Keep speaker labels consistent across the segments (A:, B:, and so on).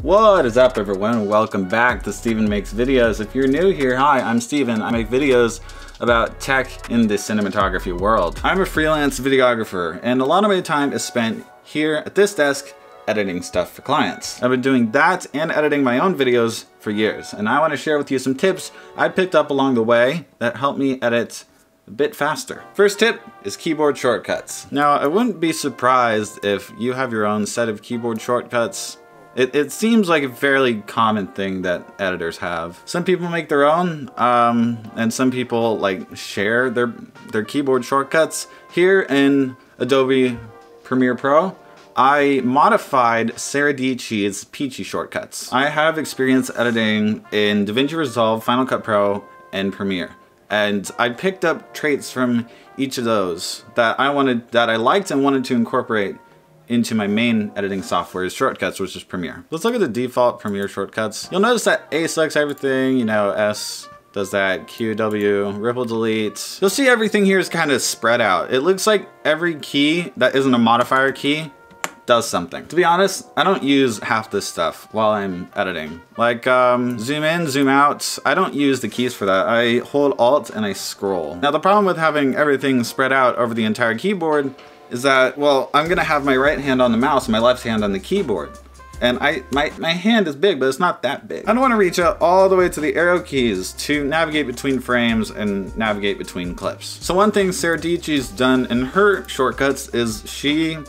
A: What is up, everyone? Welcome back to Steven Makes Videos. If you're new here, hi, I'm Steven. I make videos about tech in the cinematography world. I'm a freelance videographer, and a lot of my time is spent here at this desk editing stuff for clients. I've been doing that and editing my own videos for years, and I want to share with you some tips I picked up along the way that help me edit a bit faster. First tip is keyboard shortcuts. Now, I wouldn't be surprised if you have your own set of keyboard shortcuts. It seems like a fairly common thing that editors have. Some people make their own, and some people like share their keyboard shortcuts. Here in Adobe Premiere Pro, I modified Seradichi's Peachy shortcuts. I have experience editing in DaVinci Resolve, Final Cut Pro, and Premiere. And I picked up traits from each of those that I liked and wanted to incorporate into my main editing software's shortcuts, which is Premiere. Let's look at the default Premiere shortcuts. You'll notice that A selects everything, you know, S does that, Q, W, ripple delete. You'll see everything here is kind of spread out. It looks like every key that isn't a modifier key does something. To be honest, I don't use half this stuff while I'm editing. Like zoom in, zoom out. I don't use the keys for that. I hold Alt and I scroll. Now the problem with having everything spread out over the entire keyboard is that, well, I'm gonna have my right hand on the mouse and my left hand on the keyboard. And my hand is big, but it's not that big. I don't wanna reach out all the way to the arrow keys to navigate between frames and navigate between clips. So one thing Seradichi's done in her shortcuts is she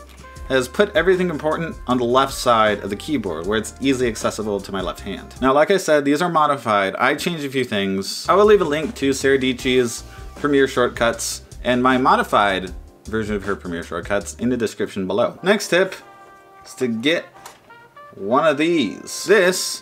A: has put everything important on the left side of the keyboard where it's easily accessible to my left hand. Now, like I said, these are modified. I changed a few things. I will leave a link to Seradichi's Premiere shortcuts and my modified version of her Premiere shortcuts in the description below. Next tip is to get one of these. This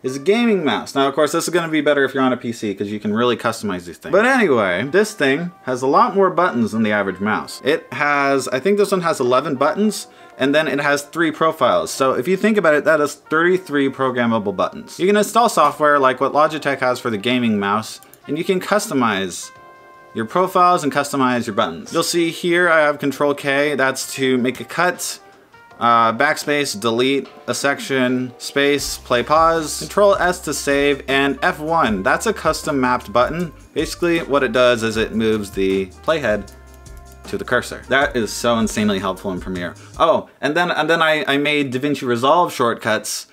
A: is a gaming mouse. Now, of course, this is gonna be better if you're on a PC because you can really customize these things. But anyway, this thing has a lot more buttons than the average mouse. It has, I think this one has 11 buttons, and then it has 3 profiles. So if you think about it, that is 33 programmable buttons. You can install software like what Logitech has for the gaming mouse, and you can customize your profiles and customize your buttons. You'll see here I have Control K, that's to make a cut, backspace, delete a section, space, play pause, Control S to save, and F1, that's a custom mapped button. Basically what it does is it moves the playhead to the cursor. That is so insanely helpful in Premiere. Oh, and then I made DaVinci Resolve shortcuts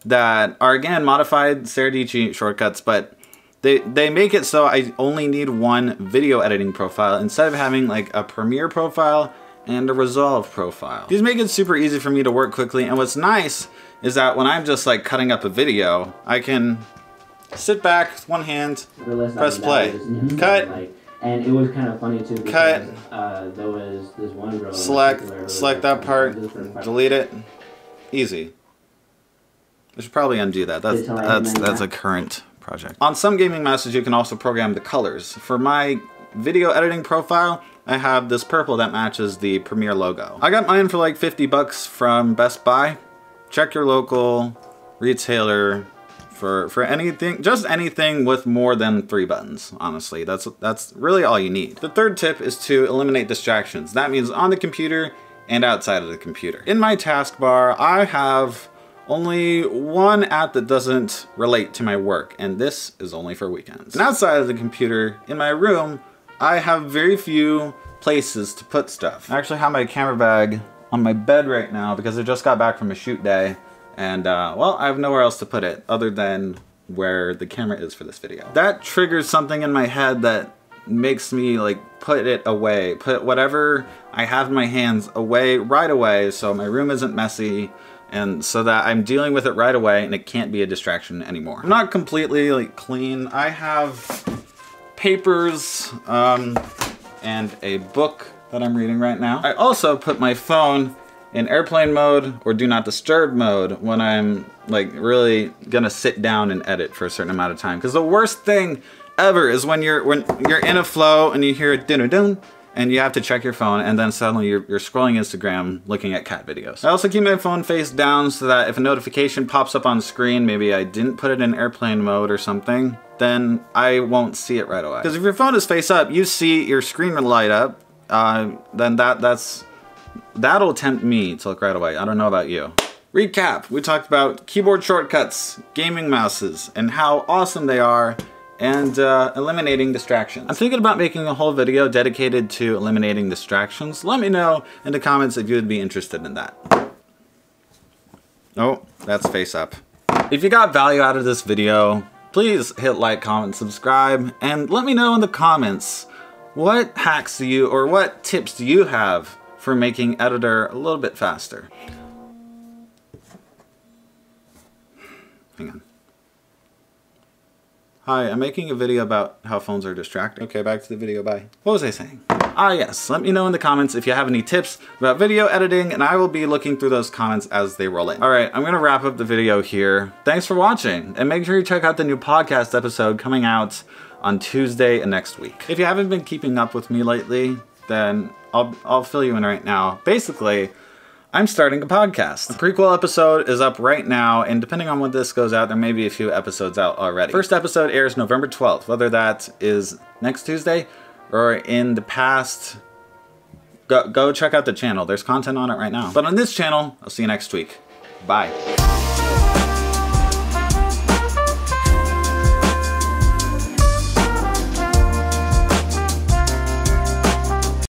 A: that are again modified Seradichi shortcuts, but they make it so I only need one video editing profile instead of having like a Premiere profile and a Resolve profile. These make it super easy for me to work quickly, and what's nice is that when I'm just like cutting up a video, I can sit back with one hand, press play, cut,
B: and it was kind of funny too because
A: cut,
B: there was this one girl
A: select that part, delete it, easy. I should probably undo that. That's a current project. On some gaming mouses, you can also program the colors. For my video editing profile, I have this purple that matches the Premiere logo. I got mine for like 50 bucks from Best Buy. Check your local retailer for anything, just anything with more than 3 buttons, honestly. That's really all you need. The third tip is to eliminate distractions. That means on the computer and outside of the computer. In my taskbar, I have only one app that doesn't relate to my work, and this is only for weekends. And outside of the computer, in my room, I have very few places to put stuff. I actually have my camera bag on my bed right now because I just got back from a shoot day, and well, I have nowhere else to put it other than where the camera is for this video. That triggers something in my head that makes me like put it away, put whatever I have in my hands away right away so my room isn't messy, and so that I'm dealing with it right away and it can't be a distraction anymore. I'm not completely like clean. I have papers and a book that I'm reading right now. I also put my phone in airplane mode or do not disturb mode when I'm like really gonna sit down and edit for a certain amount of time. Because the worst thing ever is when you're in a flow and you hear dun-dun-dun and you have to check your phone, and then suddenly you're scrolling Instagram looking at cat videos. I also keep my phone face down so that if a notification pops up on the screen, maybe I didn't put it in airplane mode or something, then I won't see it right away. Because if your phone is face up, you see your screen light up, then that'll tempt me to look right away. I don't know about you. Recap, we talked about keyboard shortcuts, gaming mouses, and how awesome they are, and eliminating distractions. I'm thinking about making a whole video dedicated to eliminating distractions. Let me know in the comments if you would be interested in that. Oh, that's face up. If you got value out of this video, please hit like, comment, subscribe, and let me know in the comments what hacks do you, or what tips do you have for making Editor a little bit faster. Hang on. Hi, I'm making a video about how phones are distracting. Okay, back to the video, bye. What was I saying? Ah yes, let me know in the comments if you have any tips about video editing, and I will be looking through those comments as they roll in. Alright, I'm gonna wrap up the video here. Thanks for watching, and make sure you check out the new podcast episode coming out on Tuesday next week. If you haven't been keeping up with me lately, then I'll fill you in right now. Basically, I'm starting a podcast. The prequel episode is up right now, and depending on when this goes out, there may be a few episodes out already. First episode airs November 12th, whether that is next Tuesday or in the past. Go check out the channel. There's content on it right now. But on this channel, I'll see you next week. Bye.